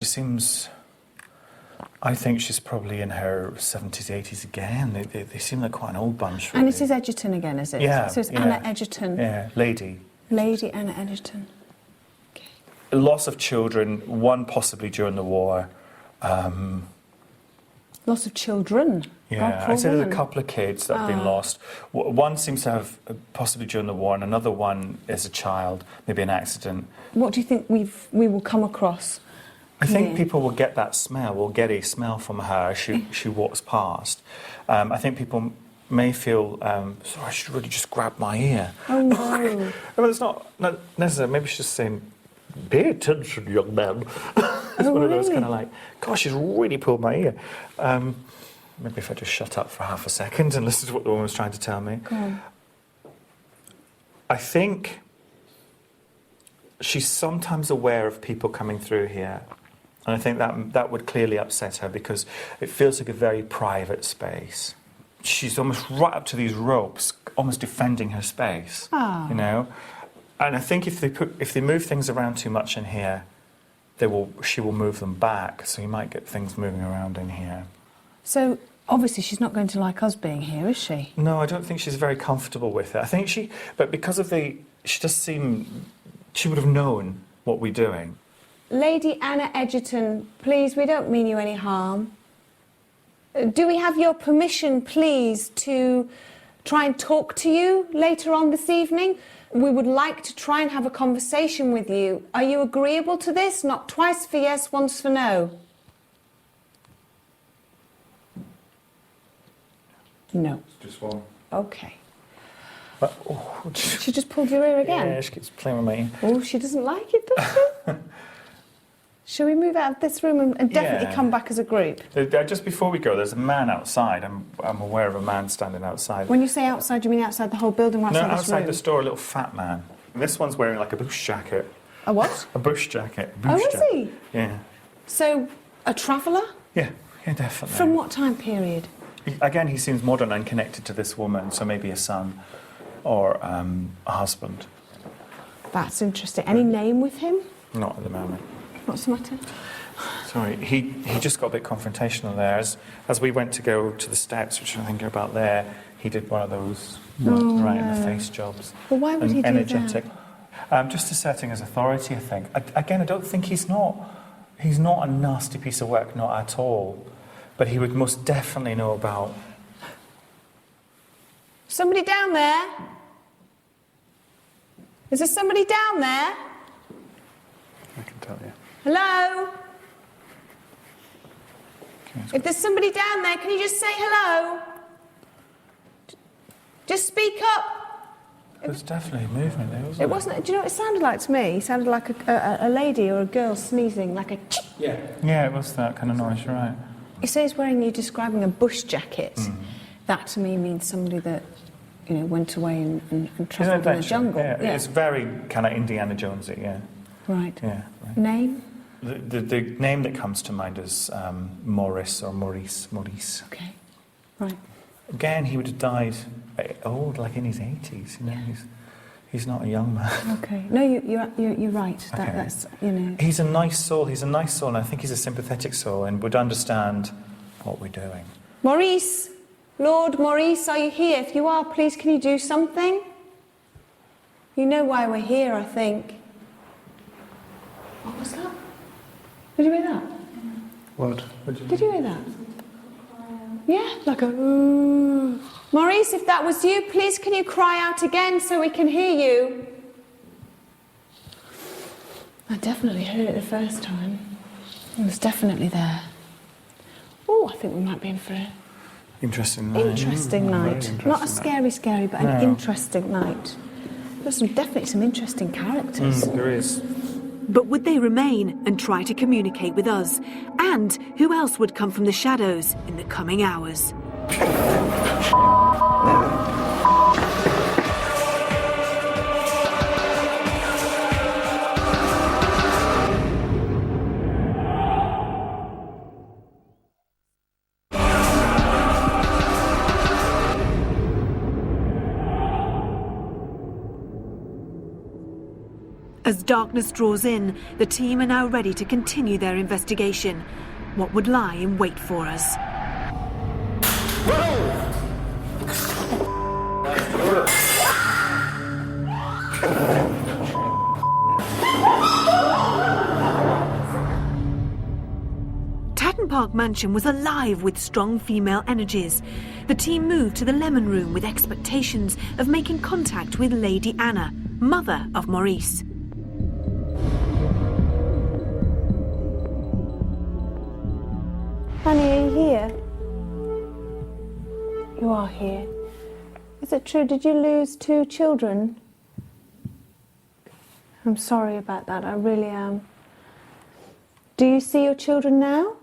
seems... I think she's probably in her 70s, 80s again. They seem like quite an old bunch, really. And it is Edgerton again, is it? Yeah. So it's Anna Edgerton. Yeah, lady. Lady Anna Edgerton. Okay. Loss of children, one possibly during the war. Loss of children? Yeah, God, I said there's a woman. couple of kids that have been lost. One seems to have possibly during the war, and another one is a child, maybe an accident. What do you think we will come across? I think people will get that smell, will get a smell from her as she walks past. I think people may feel, sorry, she really just grabbed my ear. Oh, no. Well, it's not necessarily, maybe she's just saying, pay attention, young man. It's one of those kind of like, gosh, she's really pulled my ear. Maybe if I just shut up for half a second and listen to what the woman was trying to tell me. Go on. I think she's sometimes aware of people coming through here. And I think that would clearly upset her because it feels like a very private space. She's almost right up to these ropes, almost defending her space, you know? And I think if they move things around too much in here, she will move them back, so you might get things moving around in here. So, obviously she's not going to like us being here, is she? No, I don't think she's very comfortable with it. I think but because of she does seem, she would have known what we're doing. Lady Anna Edgerton, please, we don't mean you any harm. Do we have your permission, please, to try and talk to you later on this evening? We would like to try and have a conversation with you. Are you agreeable to this? Not twice for yes, once for no. No. Just one. Okay. But, She just pulled your ear again? Yeah, she keeps playing with my ear. Oh, she doesn't like it, does she? Shall we move out of this room and definitely come back as a group? Just before we go, there's a man outside. I'm aware of a man standing outside. When you say outside, you mean outside the whole building or outside No, this outside room? the store, a little fat man. This one's wearing like a bush jacket. A what? A bush jacket. Oh, is he? Yeah. So, a traveller? Yeah, definitely. From what time period? Again, he seems modern and connected to this woman, so maybe a son or a husband. That's interesting. Any name with him? Not at the moment. What's the matter? Sorry, he just got a bit confrontational there. As we went to go to the steps, which I think are about there, he did one of those right in the face jobs. Well, why would he do energetic. Just asserting his authority, I think. Again, I don't think he's not a nasty piece of work, not at all. But he would most definitely know about... Somebody down there? Is there somebody down there? I can tell you. Hello? If there's somebody down there, can you just say hello? Just speak up. There's definitely movement there, wasn't there? It wasn't. Do you know what it sounded like to me? It sounded like a lady or a girl sneezing, like a. Yeah, it was that kind of noise, you're right. You say he's wearing, you're describing a bush jacket. That to me means somebody that, went away and travelled in the jungle. Yeah, it's very kind of Indiana Jonesy, yeah. Right. Yeah. Right. Name? The name that comes to mind is Maurice or Maurice. Okay. Right. Again, he would have died old, like in his 80s. He's not a young man. Okay. No, you're right. Okay. That's He's a nice soul, and I think he's a sympathetic soul and would understand what we're doing. Maurice! Lord Maurice, are you here? If you are, please can you do something? You know why we're here, I think. What was that? Did you hear that? What? Did you hear that? Yeah, like a ooh. Maurice, if that was you, please can you cry out again so we can hear you? I definitely heard it the first time. It was definitely there. Oh, I think we might be in for an interesting night. Interesting night. Not a scary, but an interesting night. There's definitely some interesting characters. There is. But would they remain and try to communicate with us? And who else would come from the shadows in the coming hours? As darkness draws in, the team are now ready to continue their investigation. What would lie in wait for us? Tatton Park Mansion was alive with strong female energies. The team moved to the Lemon Room with expectations of making contact with Lady Anna, mother of Maurice. Honey, are you here? You are here. Is it true? Did you lose 2 children? I'm sorry about that, I really am. Do you see your children now?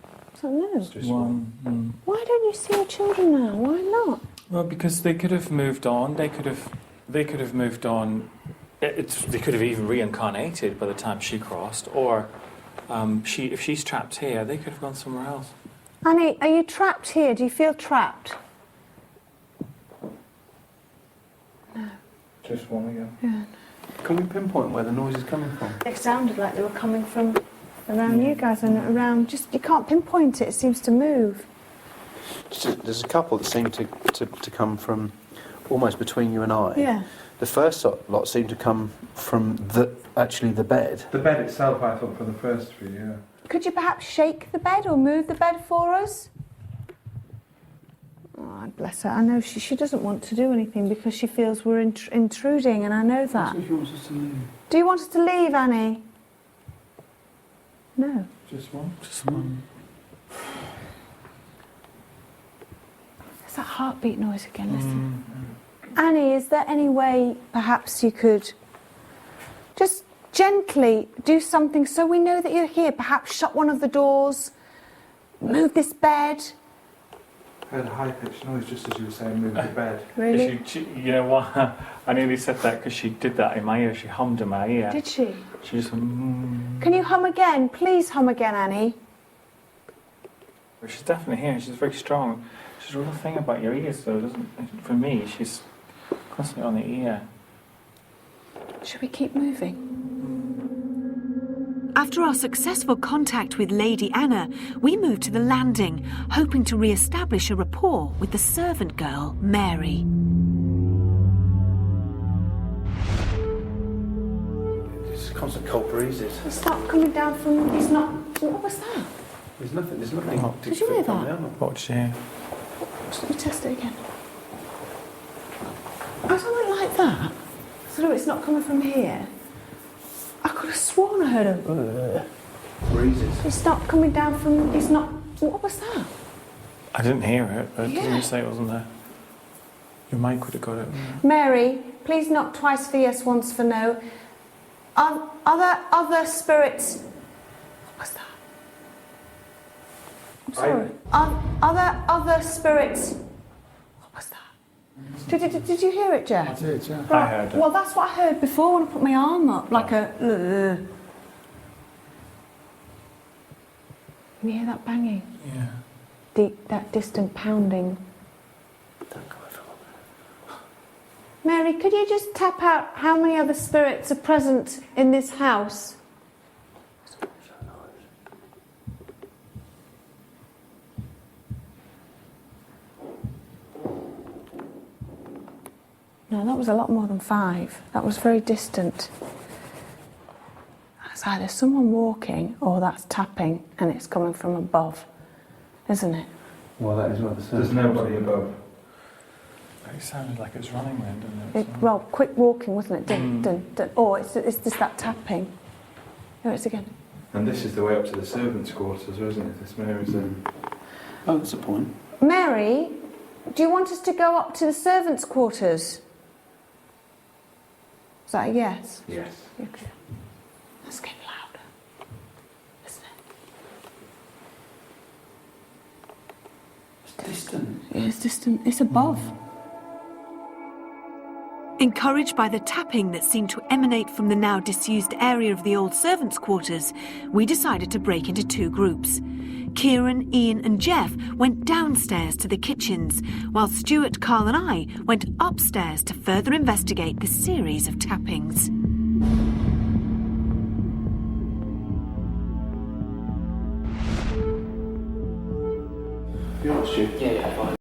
I don't know. One. Why don't you see your children now? Why not? Well, because they could have moved on. They could have moved on. They could have even reincarnated by the time she crossed, or if she's trapped here, they could have gone somewhere else. Annie, are you trapped here? Do you feel trapped? No. Just one again. Yeah. Can we pinpoint where the noise is coming from? It sounded like they were coming from around you guys and around. Just you can't pinpoint it. It seems to move. There's a couple that seem to come from almost between you and I. Yeah. The first lot seem to come from the bed. The bed itself, I thought, for the first few, yeah. Could you perhaps shake the bed or move the bed for us? Oh, bless her. I know she doesn't want to do anything because she feels we're intruding, and I know that. She wants us to leave. Do you want us to leave, Annie? No. Just one? Just one. It's that heartbeat noise again, listen. Annie, is there any way perhaps you could just gently do something so we know that you're here? Perhaps shut one of the doors, move this bed. I heard a high-pitched noise just as you were saying move the bed. Really? You know what? I nearly said that because she did that in my ear. She hummed in my ear. Did she? She just went, Can you hum again? Please hum again, Annie. But she's definitely here. She's very strong. She's a real thing about your ears, though, doesn't? For me, she's constantly on the ear. Should we keep moving? After our successful contact with Lady Anna, we moved to the landing, hoping to re-establish a rapport with the servant girl, Mary. It's constant cold breezes. It's not coming down from... It's not... What was that? There's nothing. Oh, did you hear from that? now. Watch here. Let me test it again. I something like that. So it's not coming from here. I could have sworn I heard a... Breezes. It's not coming down from... It's not... What was that? I didn't hear it, but Yeah. didn't you say it wasn't there? Your mic would have got it. Mary, please knock twice for yes, once for no. Are there other spirits... What's that? I'm sorry. Are there other spirits... What was that? Did you hear it, Jeff? I did, yeah. I heard it. Well, that's what I heard before when I put my arm up, like a... Can you hear that banging? Yeah. Deep, that distant pounding. Don't go over. Mary, could you just tap out how many other spirits are present in this house? No, that was a lot more than 5. That was very distant. That's either someone walking or that's tapping and it's coming from above, isn't it? Well, that is what the There's nobody above. It sounded like it was running then, didn't it? Well, quick walking, wasn't it? Dun, dun, dun. Or it's just that tapping. Here it is again. And this is the way up to the servants' quarters, isn't it? This Mary's in. Oh, that's a point. Mary, do you want us to go up to the servants' quarters? Is that a yes? Yes. Okay. That's getting louder, isn't it? It's distant. Yeah, it's distant. It's above. Encouraged by the tapping that seemed to emanate from the now disused area of the old servants' quarters, we decided to break into 2 groups. Kieran, Ian and Jeff went downstairs to the kitchens, while Stuart, Carl and I went upstairs to further investigate the series of tappings. You lost you? Yeah, fine.